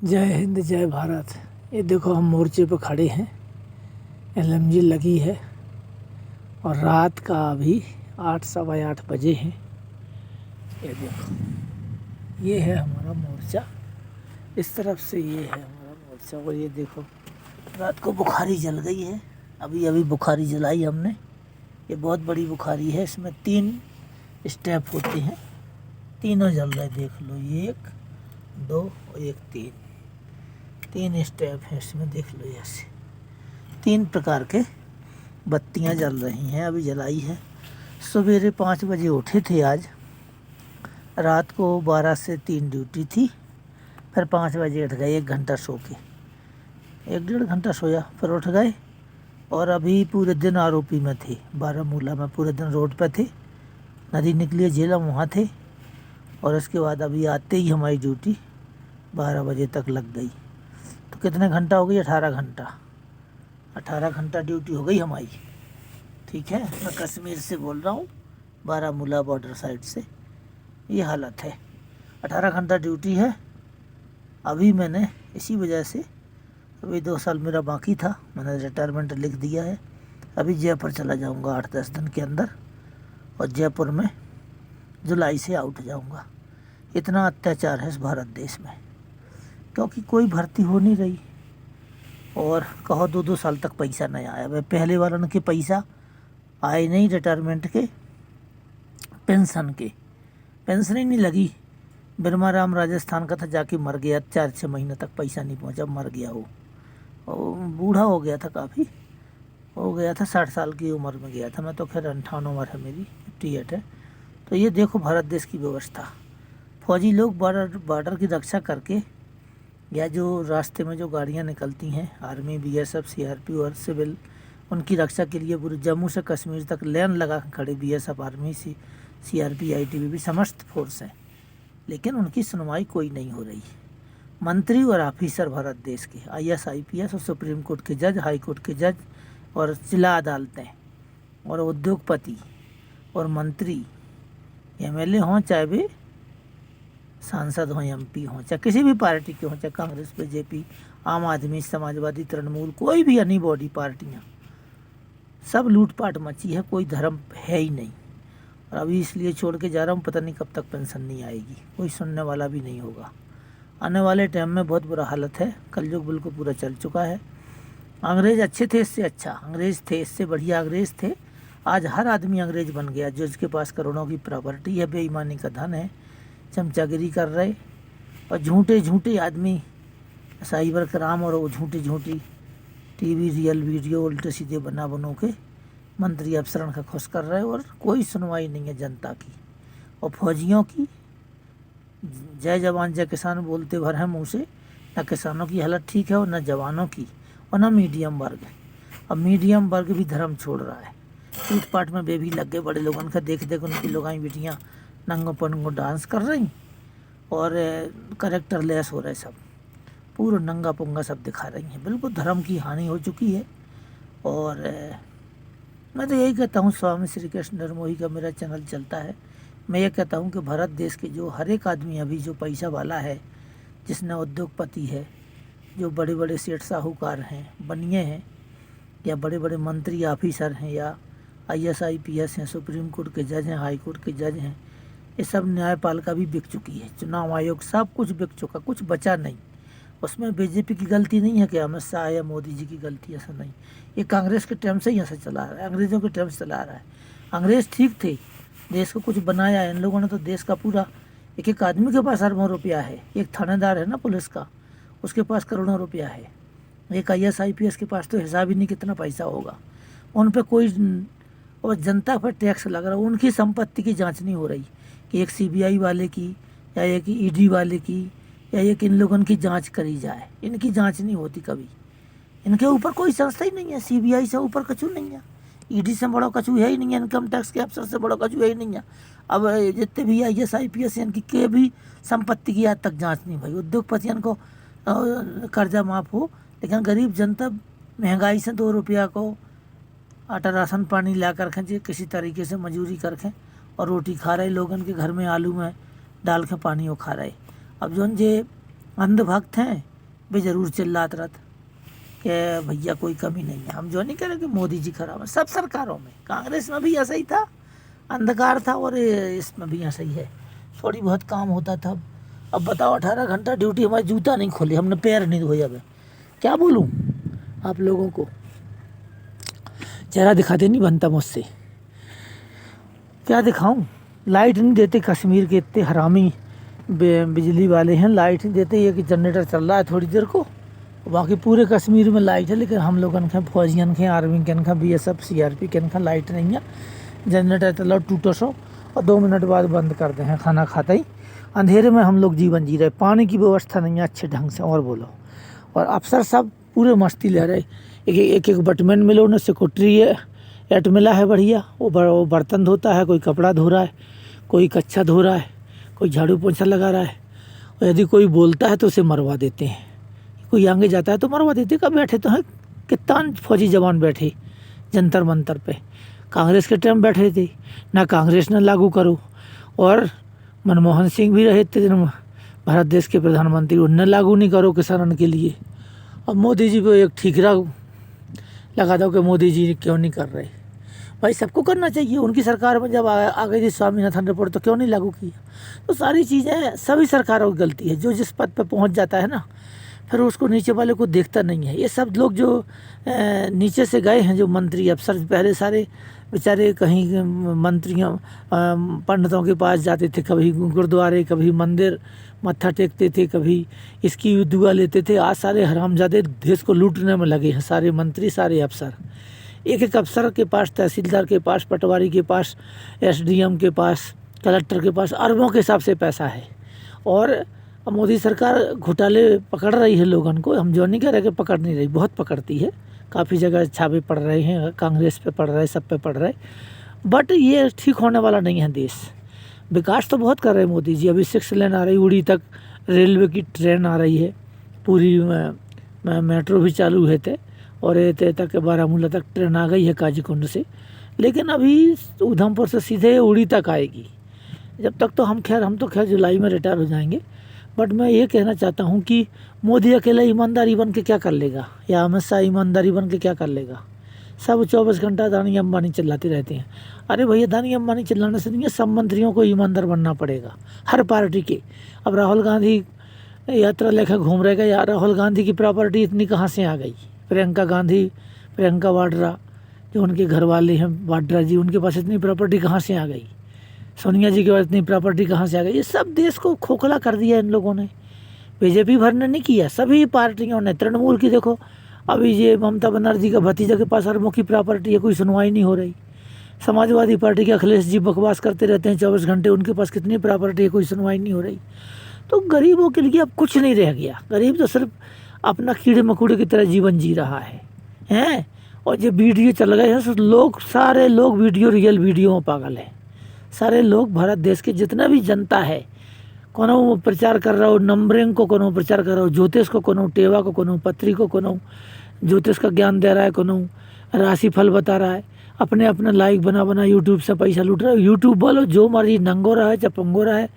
जय हिंद जय भारत। ये देखो हम मोर्चे पे खड़े हैं, एलएमजी लगी है और रात का अभी 8 सवा 8 बजे हैं। ये देखो, ये है हमारा मोर्चा। इस तरफ से ये है हमारा मोर्चा और ये देखो रात को बुखारी जल गई है। अभी अभी बुखारी जलाई हमने। ये बहुत बड़ी बुखारी है, इसमें 3 स्टेप होते हैं, तीनों जल रहे। देख लो, ये 1 2 और 1 3 स्टेप है इसमें। देख लो, ऐसे 3 प्रकार के बत्तियां जल रही हैं। अभी जलाई है। सवेरे 5 बजे उठे थे आज। रात को 12 से 3 ड्यूटी थी। फिर 5 बजे उठ गए, 1 घंटा सो के, 1 डेढ़ घंटा सोया, फिर उठ गए। और अभी पूरे दिन आरोपी में थे, बारामूला में पूरे दिन रोड पे थे। नदी निकली जेल वहाँ थे। और उसके बाद अभी आते ही हमारी ड्यूटी 12 बजे तक लग गई। तो कितने घंटा हो गई? 18 घंटा। 18 घंटा ड्यूटी हो गई हमारी। ठीक है, मैं कश्मीर से बोल रहा हूँ, बारामूला बॉर्डर साइड से। ये हालत है, 18 घंटा ड्यूटी है। अभी मैंने इसी वजह से, अभी 2 साल मेरा बाकी था, मैंने रिटायरमेंट लिख दिया है। अभी जयपुर चला जाऊँगा 8-10 दिन के अंदर, और जयपुर में जुलाई से आउट जाऊँगा। इतना अत्याचार है इस भारत देश में, क्योंकि कोई भर्ती हो नहीं रही। और कहो 2-2 साल तक पैसा नहीं आया। वह पहले वालों के पैसा आए नहीं, रिटायरमेंट के, पेंशन के, पेंशन ही नहीं लगी। बिरमा राम राजस्थान का था, जाके मर गया। 4-6 महीने तक पैसा नहीं पहुंचा, मर गया वो। और बूढ़ा हो गया था, काफ़ी हो गया था, 60 साल की उम्र में गया था। मैं तो खैर 58 उम्र है मेरी, 58 है। तो ये देखो भारत देश की व्यवस्था। फौजी लोग बॉर्डर की रक्षा करके, या जो रास्ते में जो गाड़ियाँ निकलती हैं, आर्मी, बीएसएफ, सीआरपी और सिविल, उनकी रक्षा के लिए पूरे जम्मू से कश्मीर तक लाइन लगा खड़े। बीएसएफ, आर्मी, सीआरपी, आईटीबीपी समस्त फोर्स हैं, लेकिन उनकी सुनवाई कोई नहीं हो रही। मंत्री और ऑफिसर भारत देश के, आईएएस, आईपीएस और सुप्रीम कोर्ट के जज, हाई कोर्ट के जज और जिला अदालतें और उद्योगपति और मंत्री, एमएलए हों, चाहे वे सांसद हों, एमपी हों, चाहे किसी भी पार्टी के हों, चाहे कांग्रेस, बीजेपी, आम आदमी, समाजवादी, तृणमूल, कोई भी अनी बॉडी पार्टियाँ, सब लूटपाट मची है। कोई धर्म है ही नहीं। और अभी इसलिए छोड़ के जा रहा हूँ, पता नहीं कब तक पेंशन नहीं आएगी, कोई सुनने वाला भी नहीं होगा। आने वाले टाइम में बहुत बुरा हालत है। कलयुग बिल्कुल पूरा चल चुका है। अंग्रेज़ अच्छे थे, इससे अच्छा अंग्रेज़ थे, इससे बढ़िया अंग्रेज़ थे। आज हर आदमी अंग्रेज़ बन गया, जो इसके पास करोड़ों की प्रॉपर्टी है, बेईमानी का धन है, चमचागिरी कर रहे। और झूठे झूठे आदमी, साइबर क्राइम और वो झूठी टीवी रियल वीडियो उल्टे सीधे बनो के मंत्री अफसरन का खुश कर रहे। और कोई सुनवाई नहीं है जनता की। और फौजियों की, जय जवान जय किसान बोलते भर हैं मुँह से। न किसानों की हालत ठीक है और न जवानों की, और न मीडियम वर्ग। अब मीडियम वर्ग भी धर्म छोड़ रहा है। टूट पाट में वे भी लग गए। बड़े लोगों का देख उनकी लोगाई बेटियाँ नंगो पनंगो डांस कर रही और करेक्टर लेस हो रहे, सब पूरा नंगा पुंगा सब दिखा रही हैं। बिल्कुल धर्म की हानि हो चुकी है। और मैं तो यही कहता हूँ, स्वामी श्री कृष्ण निर्मोही का मेरा चैनल चलता है। मैं ये कहता हूँ कि भारत देश के जो हर एक आदमी अभी जो पैसा वाला है, जिसने उद्योगपति है, जो बड़े बड़े सेठ साहूकार हैं, बनिए हैं, या बड़े बड़े मंत्री ऑफिसर हैं, या आईएएस आईपीएस हैं, सुप्रीम कोर्ट के जज हैं, हाई कोर्ट के जज हैं, ये सब न्यायपालिका भी बिक चुकी है। चुनाव आयोग सब कुछ बिक चुका, कुछ बचा नहीं। उसमें बीजेपी की गलती नहीं है कि अमित शाह या मोदी जी की गलती, ऐसा नहीं। ये कांग्रेस के टाइम से ही ऐसा चला रहा है, अंग्रेज़ों के टाइम से चला रहा है। अंग्रेज़ ठीक थे, देश को कुछ बनाया। इन लोगों ने तो देश का पूरा, एक एक आदमी के पास अरबों रुपया है। एक थानेदार है ना पुलिस का, उसके पास करोड़ों रुपया है। एक आईएएस आईपीएस के पास तो हिसाब ही नहीं कितना पैसा होगा। उन पर कोई, और जनता पर टैक्स लग रहा है। उनकी संपत्ति की जांच नहीं हो रही कि एक सीबीआई वाले की, या एक ईडी वाले की, या एक इन लोगों की जांच करी जाए। इनकी जांच नहीं होती कभी। इनके ऊपर कोई संस्था ही नहीं है। सीबीआई से ऊपर कछु नहीं है, ईडी से बड़ा कछु है ही नहीं है, इनकम टैक्स के अफसर से बड़ा कछु है ही नहीं है। अब जितने भी आईएएस आईपीएस इनकी के भी संपत्ति की आज तक जांच नहीं भाई। उद्योगपतियों को कर्जा माफ़ हो, लेकिन गरीब जनता महंगाई से 2 रुपया को आटा राशन पानी ला कर खें, किसी तरीके से मजूरी कर खें और रोटी खा रहे। लोग उनके घर में आलू में डाल के पानी वो खा रहे। अब जो जे अंधभक्त हैं, वे ज़रूर चिल्लात रहत कि भैया कोई कमी नहीं है। हम जो नहीं कह रहे कि मोदी जी खराब है, सब सरकारों में, कांग्रेस में भी ऐसा ही था, अंधकार था, और इसमें भी ऐसा ही है, थोड़ी बहुत काम होता था। अब बताओ 18 घंटा ड्यूटी, हमारे जूता नहीं खोले, हमने पैर नहीं धोए। अब क्या बोलूँ आप लोगों को, चेहरा दिखाते नहीं बनता मुझसे, क्या दिखाऊं। लाइट नहीं देते कश्मीर के, इतने हरामी बिजली वाले हैं, लाइट नहीं देते। ये कि जनरेटर चल रहा है थोड़ी देर को, बाकी पूरे कश्मीर में लाइट है, लेकिन हम लोगन के फौजियन के, आर्मी के, BSF CRP के लाइट नहीं है। जनरेटर चलाओ टूटो सो और 2 मिनट बाद बंद कर दे हैं, खाना खाते ही अंधेरे में हम लोग जीवन जी रहे। पानी की व्यवस्था नहीं है अच्छे ढंग से, और बोलो। और अफसर सब पूरे मस्ती ले रहे, एक एक बटमैन मिलो उन्हें, सिक्योरिटी एट मिला है बढ़िया, वो बर्तन धोता है, कोई कपड़ा धो रहा है, कोई कच्छा धो रहा है, कोई झाड़ू पोछा लगा रहा है। और यदि कोई बोलता है तो उसे मरवा देते हैं, कोई आगे जाता है तो मरवा देते। कब बैठे तो हैं कितना फौजी जवान बैठे जंतर मंतर पे, कांग्रेस के टाइम बैठे थे ना, कांग्रेस ने लागू करो। और मनमोहन सिंह भी रहे थे भारत देश के प्रधानमंत्री, उनने लागू नहीं करो किसानों के लिए। अब मोदी जी को एक ठीकरा लगा दो कि मोदी जी क्यों नहीं कर रहे। भाई सबको करना चाहिए, उनकी सरकार में जब आ गई थी स्वामीनाथन रिपोर्ट, तो क्यों नहीं लागू किया। तो सारी चीज़ें सभी सरकारों की गलती है। जो जिस पद पर पहुंच जाता है ना, फिर उसको नीचे वाले को देखता नहीं है। ये सब लोग जो नीचे से गए हैं, जो मंत्री अफसर, पहले सारे बेचारे कहीं मंत्रियों पंडितों के पास जाते थे, कभी गुरुद्वारे, कभी मंदिर मत्था टेकते थे, कभी इसकी दुआ लेते थे। आज सारे हरामजादे देश को लूटने में लगे हैं, सारे मंत्री, सारे अफसर। एक एक अफसर के पास, तहसीलदार के पास, पटवारी के पास, SDM के पास, कलेक्टर के पास अरबों के हिसाब से पैसा है। और मोदी सरकार घोटाले पकड़ रही है लोगों को। हम जो नहीं कह रहे कि पकड़ नहीं रही, बहुत पकड़ती है। काफ़ी जगह छापे पड़ रहे हैं, कांग्रेस पे पड़ रहे, सब पे पड़ रहे, बट ये ठीक होने वाला नहीं है देश। विकास तो बहुत कर रहे हैं मोदी जी। अभी 6 लेन आ रही, उड़ी तक रेलवे की ट्रेन आ रही है, पूरी मेट्रो भी चालू है थे, और ये तक बारामूला तक ट्रेन आ गई है काजीकुंड से। लेकिन अभी उधमपुर से सीधे उड़ी तक आएगी। जब तक तो हम तो खैर जुलाई में रिटायर हो जाएंगे। बट मैं ये कहना चाहता हूँ कि मोदी अकेला ईमानदारी बन के क्या कर लेगा, या अमित शाह ईमानदारी बन के क्या कर लेगा। सब 24 घंटा अदानी अंबानी चिल्लाते रहते हैं। अरे भैया, अदानी अंबानी चिल्लाने से नहीं है, सब मंत्रियों को ईमानदार बनना पड़ेगा, हर पार्टी के। अब राहुल गांधी यात्रा लेकर घूम रहेगा, यार राहुल गांधी की प्रॉपर्टी इतनी कहाँ से आ गई। प्रियंका वाड्रा, जो उनके घर वाले हैं वाड्रा जी, उनके पास इतनी प्रॉपर्टी कहाँ से आ गई। सोनिया जी के पास इतनी प्रॉपर्टी कहाँ से आ गई। ये सब देश को खोखला कर दिया इन लोगों ने। बीजेपी भर ने नहीं किया, सभी पार्टियों ने। तृणमूल की देखो, अभी ये ममता बनर्जी का भतीजा के पास अरबों की प्रॉपर्टी है, कोई सुनवाई नहीं हो रही। समाजवादी पार्टी के अखिलेश जी बकवास करते रहते हैं 24 घंटे, उनके पास कितनी प्रॉपर्टी है, कोई सुनवाई नहीं हो रही। तो गरीबों के लिए अब कुछ नहीं रह गया। गरीब तो सिर्फ अपना कीड़े मकोड़े की तरह जीवन जी रहा है। और जो वीडियो चल गए हैं, लोग, सारे लोग वीडियो, रियल वीडियो में पागल हैं। सारे लोग, भारत देश के जितना भी जनता है, कोनो प्रचार कर रहा हो नंबरिंग को, कोनो प्रचार कर रहा हो ज्योतिष को, कोनो टेवा को, कोनो पत्री को, कोनो ज्योतिष का ज्ञान दे रहा है, कोनो राशिफल बता रहा है। अपने अपने लाइक बना यूट्यूब से पैसा लूट रहा है। यूट्यूब बोलो जो मर्जी, नंगो रहा है चाहे पंगो रहा है,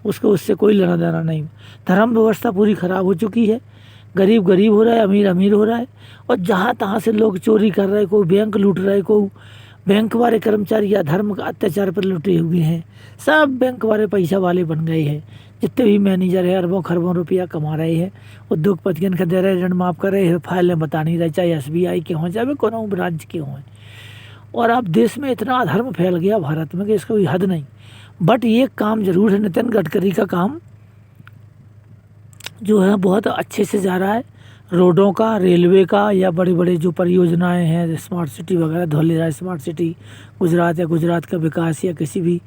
उसको उससे कोई लेना देना नहीं। धर्म व्यवस्था पूरी खराब हो चुकी है। गरीब गरीब हो रहा है, अमीर अमीर हो रहा है। और जहाँ तहाँ से लोग चोरी कर रहे हैं, कोई बैंक लूट रहा है, कोई बैंक वाले कर्मचारी या धर्म का अत्याचार पर लुटे हुए हैं। सब बैंक वाले पैसा वाले बन गए हैं। जितने भी मैनेजर है अरबों खरबों रुपया कमा रहे हैं, उद्योगपतियों का दे रहे, ऋण माफ़ कर रहे हैं, फाइलें बता नहीं रहे, चाहे SBI के हों चाहे कोनो ब्रांच के हों। और अब देश में इतना अधर्म फैल गया भारत में कि इसका कोई हद नहीं। बट ये काम जरूर है, नितिन गडकरी का काम जो है बहुत अच्छे से जा रहा है। रोडों का, रेलवे का, या बड़े बड़े जो परियोजनाएं हैं, स्मार्ट सिटी वगैरह, धौलेरा स्मार्ट सिटी, गुजरात या गुजरात का विकास, या किसी भी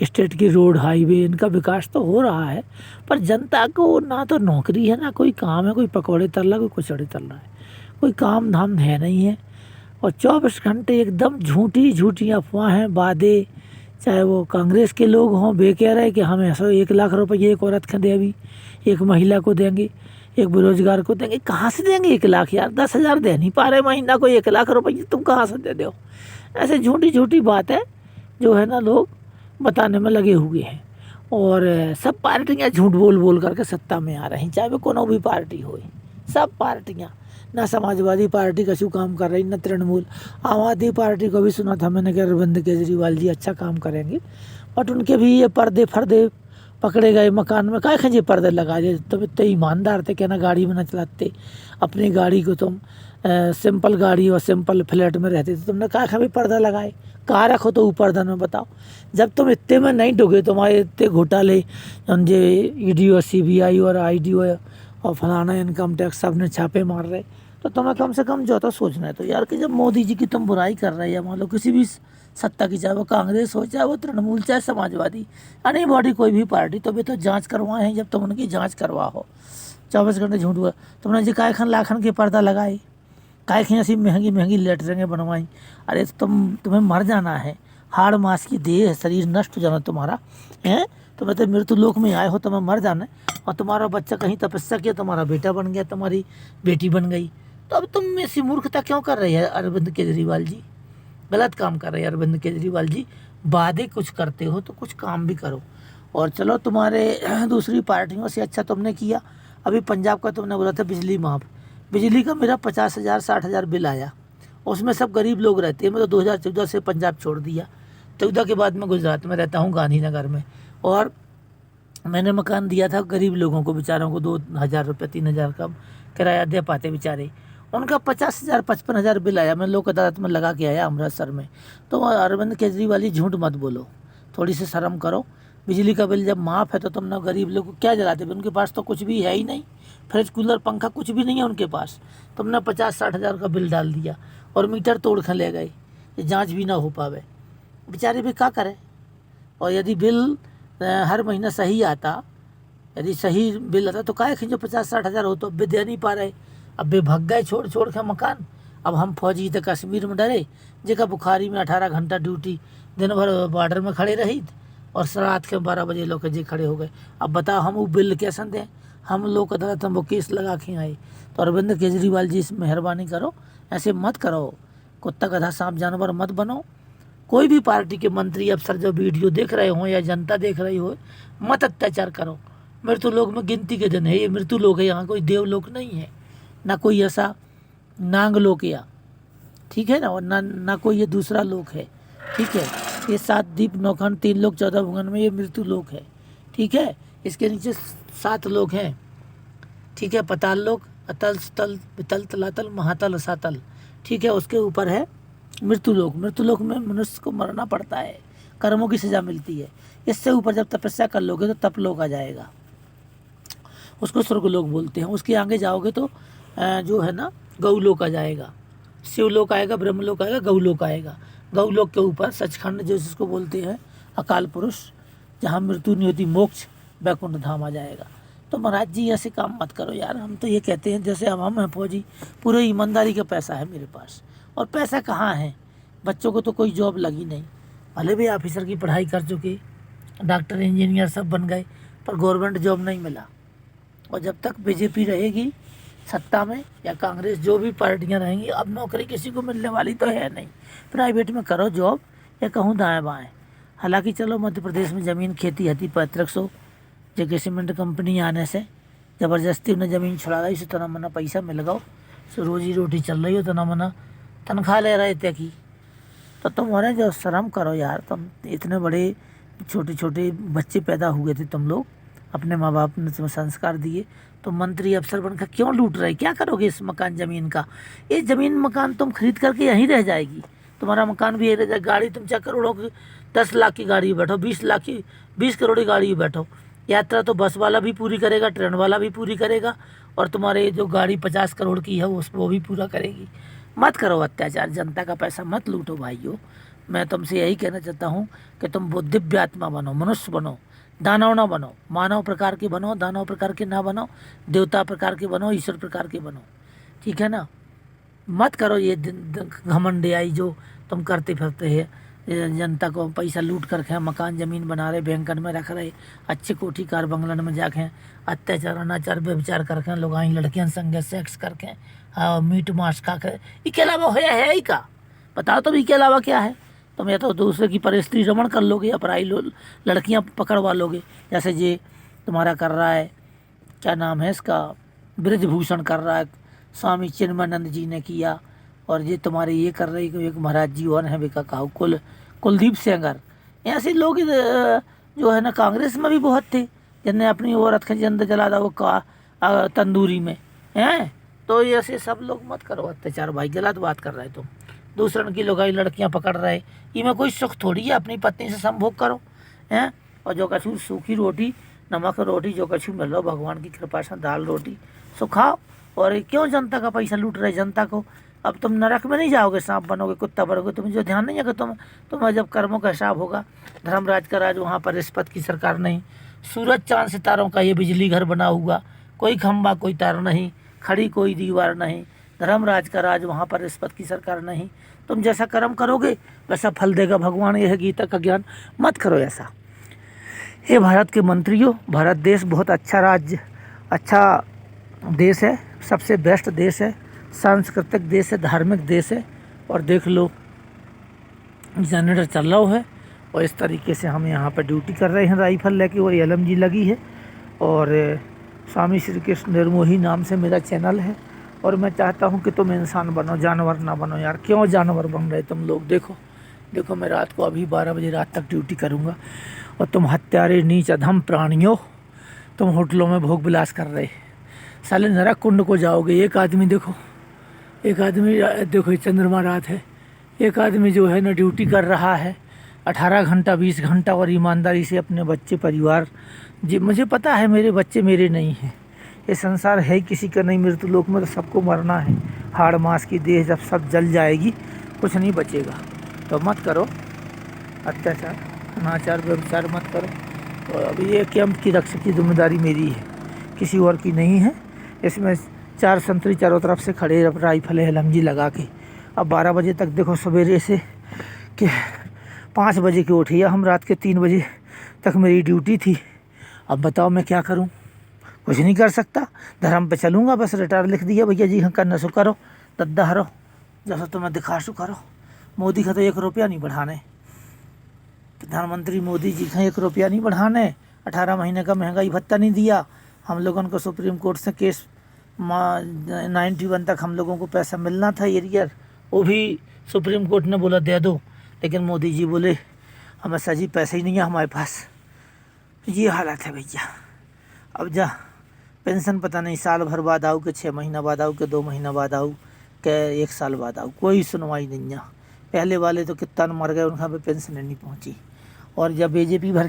स्टेट की रोड, हाईवे, इनका विकास तो हो रहा है। पर जनता को ना तो नौकरी है, ना कोई काम है। कोई पकौड़े तल रहा, कोई कचौड़े तल रहा है, कोई काम धाम है नहीं है। और 24 घंटे एकदम झूठी अफवाहें, वादे। चाहे वो कांग्रेस के लोग हों, वे कह रहे हैं कि हम ऐसा 1 लाख रुपये एक औरत के दे, अभी एक महिला को देंगे, एक बेरोजगार को देंगे। कहाँ से देंगे 1 लाख यार? 10,000 दे नहीं पा रहे महीना को, 1 लाख रुपये तुम कहाँ से दे दो? ऐसे झूठी बात है जो है ना, लोग बताने में लगे हुए हैं। और सब पार्टियाँ झूठ बोल करके सत्ता में आ रही, चाहे वो कोनो भी पार्टी हो, सब पार्टियाँ, ना समाजवादी पार्टी कछु काम कर रही, न तृणमूल। आम आदमी पार्टी को भी सुना था मैंने कि अरविंद केजरीवाल जी अच्छा काम करेंगे, बट उनके भी ये पर्दे फर्दे पकड़े गए मकान में। काय खंजे पर्दे लगा दिए? तुम इतने ईमानदार थे, कहना गाड़ी में न चलाते, अपनी गाड़ी को तुम सिंपल गाड़ी और सिंपल फ्लैट में रहते थे, तुमने काय खा भी पर्दा लगाए? कहाँ रखो तो ऊपर धन में बताओ। जब तुम इतने में नहीं डूबे, तुम्हारे इतने घोटाले जे ईडी और सीबीआई और आईडी और फलाना इनकम टैक्स सब ने छापे मार रहे, तो तुम्हें कम से कम जो तो सोचना है तो यार कि जब मोदी जी की तुम बुराई कर रहे हैं, मान लो किसी भी सत्ता की, चाहे वो कांग्रेस हो, चाहे वो तृणमूल, चाहे समाजवादी, एनी बॉडी, कोई भी पार्टी, तो भी तो जांच करवाए हैं। जब तुम उनकी जांच करवा हो, 24 घंटे झूठ हुआ, तुमने जी काय खन लाखन के पर्दा लगाए, काय खी ऐसी महंगी महंगी लेटरिंगें बनवाई। अरे तुम्हें मर जाना है, हाड़ मांस की देह है, शरीर नष्ट हो जाना तुम्हारा है, तुम्हें तो मृत्यु लोक में आए हो, तुम्हें मर जाना है। और तुम्हारा बच्चा कहीं तपस्या किया, तुम्हारा बेटा बन गया, तुम्हारी बेटी बन गई, तो अब तुम ऐसी मूर्खता क्यों कर रही है अरविंद केजरीवाल जी? गलत काम कर रहे हैं अरविंद केजरीवाल जी। वादे कुछ करते हो तो कुछ काम भी करो। और चलो, तुम्हारे दूसरी पार्टियों से अच्छा तुमने किया। अभी पंजाब का तुमने बोला था बिजली माफ़, बिजली का मेरा 50,000 60,000 बिल आया, उसमें सब गरीब लोग रहते हैं। मैं तो 2014 से पंजाब छोड़ दिया, 14 के बाद मैं गुजरात में रहता हूँ, गांधीनगर में, और मैंने मकान दिया था गरीब लोगों को, बेचारों को 2,000 रुपये 3,000 का किराया दे पाते बेचारे, उनका 50,000 55,000 बिल आया। मैं लोक अदालत में लगा के आया अमृतसर में। तो अरविंद केजरीवाल जी झूठ मत बोलो, थोड़ी सी शर्म करो। बिजली का बिल जब माफ़ है तो तुमने गरीब लोग को क्या जलाते? उनके पास तो कुछ भी है ही नहीं, फ्रिज कूलर पंखा कुछ भी नहीं है उनके पास। तुमने 50-60,000 का बिल डाल दिया और मीटर तोड़ कर ले गए, ये जाँच भी ना हो पावे, बेचारे भी क्या करें। और यदि बिल हर महीना सही आता, यदि सही बिल आता तो काय खींचो 50-60,000 हो, तो अब भी दे नहीं पा रहे, अब भी भाग गए छोड़ के मकान। अब हम फौजी थे कश्मीर में डरे, जेका बुखारी में 18 घंटा ड्यूटी, दिन भर बॉर्डर में खड़े रही, और रात के 12 बजे लोग जी खड़े हो गए। अब बताओ हम वो बिल कैसे दें? हम लोग अदालत में वो केस लगा के आए। तो अरविंद केजरीवाल जी मेहरबानी करो, ऐसे मत करो, कुत्ता गधा सांप जानवर मत बनो। कोई भी पार्टी के मंत्री अफसर जो वीडियो देख रहे हो या जनता देख रही हो, मत अत्याचार करो। मृत्यु लोक में गिनती के दिन है, ये मृत्यु लोक है, यहाँ कोई देवलोक नहीं है, ना कोई ऐसा नांग लोक या, ठीक है ना, और ना कोई ये दूसरा लोक है, ठीक है। ये 7 दीप 9 खंड 3 लोक 14 भुवन में ये मृत्यु लोक है, ठीक है। इसके नीचे 7 लोक हैं, ठीक है, पताल लोक, अतल स्थल वितल तलातल महातल रसातल, ठीक है। उसके ऊपर है मृत्यु लोक। मृत्यु लोक में मनुष्य को मरना पड़ता है, कर्मों की सजा मिलती है। इससे ऊपर जब तपस्या कर लोगे तो तप लोक आ जाएगा, उसको स्वर्गलोक बोलते हैं। उसके आगे जाओगे तो जो है ना गौलोक आ जाएगा, शिवलोक आएगा, ब्रह्मलोक आएगा, गौलोक आएगा। गौलोक के ऊपर सचखंड जो जिसको बोलते हैं अकाल पुरुष, जहाँ मृत्यु नहीं होती, मोक्ष वैकुंठ धाम आ जाएगा। तो महाराज जी ऐसे काम मत करो यार। हम तो ये कहते हैं, जैसे अब हम हैं फौजी, पूरे ईमानदारी का पैसा है मेरे पास, और पैसा कहाँ है? बच्चों को तो कोई जॉब लगी नहीं, भले भी ऑफिसर की पढ़ाई कर चुके, डॉक्टर इंजीनियर सब बन गए, पर गवर्नमेंट जॉब नहीं मिला। और जब तक बीजेपी रहेगी सत्ता में या कांग्रेस, जो भी पार्टियां रहेंगी, अब नौकरी किसी को मिलने वाली तो है नहीं। प्राइवेट में करो जॉब या कहूँ दाएँ बाएँ। हालांकि चलो मध्य प्रदेश में ज़मीन खेती हती पैतृक सो, जगह सीमेंट कंपनी आने से ज़बरदस्ती उन्हें ज़मीन छुड़ा रही, तो ना मना पैसा मिल गो, सो रोजी रोटी चल रही हो, तो ना मना तनख्वाह ले रहे थे की। तो तुम्हारे जो शर्म करो यार, तुम इतने बड़े छोटे छोटे बच्चे पैदा हुए थे, तुम लोग अपने माँ बाप ने तुम्हें संस्कार दिए, तो मंत्री अफसर बनकर क्यों लूट रहे? क्या करोगे इस मकान ज़मीन का? ये ज़मीन मकान तुम खरीद करके यहीं रह जाएगी, तुम्हारा मकान भी यहीं रह जाएगा। गाड़ी तुम 4 करोड़ों की, 10 लाख की गाड़ी बैठो, 20 लाख की, 20 करोड़ की गाड़ी बैठो, यात्रा तो बस वाला भी पूरी करेगा, ट्रेन वाला भी पूरी करेगा, और तुम्हारे जो गाड़ी 50 करोड़ की है वो भी पूरा करेगी। मत करो अत्याचार, जनता का पैसा मत लूटो भाइयों। मैं तुमसे यही कहना चाहता हूँ कि तुम दिव्य आत्मा बनो, मनुष्य बनो, दानव ना बनो। मानव प्रकार के बनो, दानव प्रकार के ना बनो, देवता प्रकार के बनो, ईश्वर प्रकार के बनो, ठीक है ना। मत करो ये घमंडियाई जो तुम करते फिरते हैं, जनता को पैसा लूट करके मकान ज़मीन बना रहे, बैंकन में रख रहे, अच्छे कोठी कार बंगलन में जाके अत्याचार अनाचार व्यभिचार करके, लोग आई लड़कियां संग सेक्स करके, मीट मांस खा के, इसके अलावा है ही का? बताओ तुम, इसके अलावा क्या है? तुम या तो दूसरे की परिस्त्री रमण कर लोगे, या पराई लड़कियां पकड़वा लोगे, जैसे ये तुम्हारा कर रहा है, क्या नाम है इसका, ब्रजभूषण कर रहा है, स्वामी चिन्मयानंद जी ने किया, और ये तुम्हारे ये कर रहे एक महाराज जी और हैं बेका काहू कुलदीप सेंगर। ऐसे लोग जो है ना कांग्रेस में भी बहुत थे, जिनने अपनी औरत के जिंदा जला था वो तंदूरी में हैं। तो ऐसे सब लोग मत करो अत्याचार भाई, गलत बात कर रहे तुम। दूसरन की लोग लड़कियां पकड़ रहे, इनमें कोई सुख थोड़ी है, अपनी पत्नी से संभोग करो हैं। और जो कछु सूखी रोटी नमक रोटी जो कछु मिल रहा भगवान की कृपा से दाल रोटी सो खाओ। और क्यों जनता का पैसा लूट रहे जनता को। अब तुम नरक में नहीं जाओगे, सांप बनोगे, कुत्ता बनोगे, तुम्हें जो ध्यान नहीं है कि तुम्हें जब कर्मों का हिसाब होगा। धर्मराज का राज वहाँ पर रिश्वत की सरकार नहीं। सूरज चांद सितारों का ये बिजली घर बना हुआ, कोई खंबा कोई तार नहीं, खड़ी कोई दीवार नहीं। धर्मराज का राज वहाँ पर रिश्वत की सरकार नहीं। तुम जैसा कर्म करोगे वैसा फल देगा भगवान, यह है गीता का ज्ञान। मत करो ऐसा। ये भारत के मंत्रियों, भारत देश बहुत अच्छा राज्य, अच्छा देश है, सबसे बेस्ट देश है, सांस्कृतिक देश है, धार्मिक देश है। और देख लो जनरेटर चल रहा है, और इस तरीके से हम यहाँ पर ड्यूटी कर रहे हैं राइफल लेके, और LMG लगी है। और स्वामी श्री कृष्ण निर्मोही नाम से मेरा चैनल है। और मैं चाहता हूँ कि तुम इंसान बनो, जानवर ना बनो यार। क्यों जानवर बन रहे तुम लोग। देखो मैं रात को अभी 12 बजे रात तक ड्यूटी करूँगा, और तुम हत्यारे नीच अधम प्राणियों, तुम होटलों में भोग विलास कर रहे, साले नरक कुंड को जाओगे। एक आदमी देखो चंद्रमा रात है, एक आदमी जो है ना ड्यूटी कर रहा है 18 घंटा 20 घंटा, और ईमानदारी से अपने बच्चे परिवार जी, मुझे पता है मेरे बच्चे मेरे नहीं हैं, ये संसार है किसी का नहीं, मृत्यु लोक में तो सबको मरना है। हाड़ मास की देह जब सब जल जाएगी कुछ नहीं बचेगा। तो मत करो अत्याचार, अनाचार, व्यभिचार मत करो। तो अभी ये कैंप की रक्षा की जिम्मेदारी मेरी है, किसी और की नहीं है। इसमें 4 संतरी चारों तरफ से खड़े राइफल LMG लगा के। अब 12 बजे तक देखो, सवेरे से कि 5 बजे के उठी, हम रात के 3 बजे तक मेरी ड्यूटी थी। अब बताओ मैं क्या करूं, कुछ नहीं कर सकता, धर्म पे चलूँगा बस। रिटायर लिख दिया भैया जी, हाँ करना सो करो, दद्दा हरो जैसा तुम्हें दिखा सो करो। मोदी का तो 1 रुपया नहीं बढ़ाने, प्रधानमंत्री मोदी जी का 1 रुपया नहीं बढ़ाने, 18 महीने का महंगाई भत्ता नहीं दिया। हम लोगों को सुप्रीम कोर्ट से केस 91 तक हम लोगों को पैसा मिलना था एरियर, वो भी सुप्रीम कोर्ट ने बोला दे दो, लेकिन मोदी जी बोले हमें सजी पैसे ही नहीं है हमारे पास। ये हालत है भैया। अब जा पेंशन पता नहीं साल भर बाद आऊ के 6 महीना बाद आऊ के 2 महीना बाद आऊ के 1 साल बाद आऊ, कोई सुनवाई नहीं है। पहले वाले तो कितना मर गए, उनका भी पेंशन नहीं पहुंची। और जब BJP भर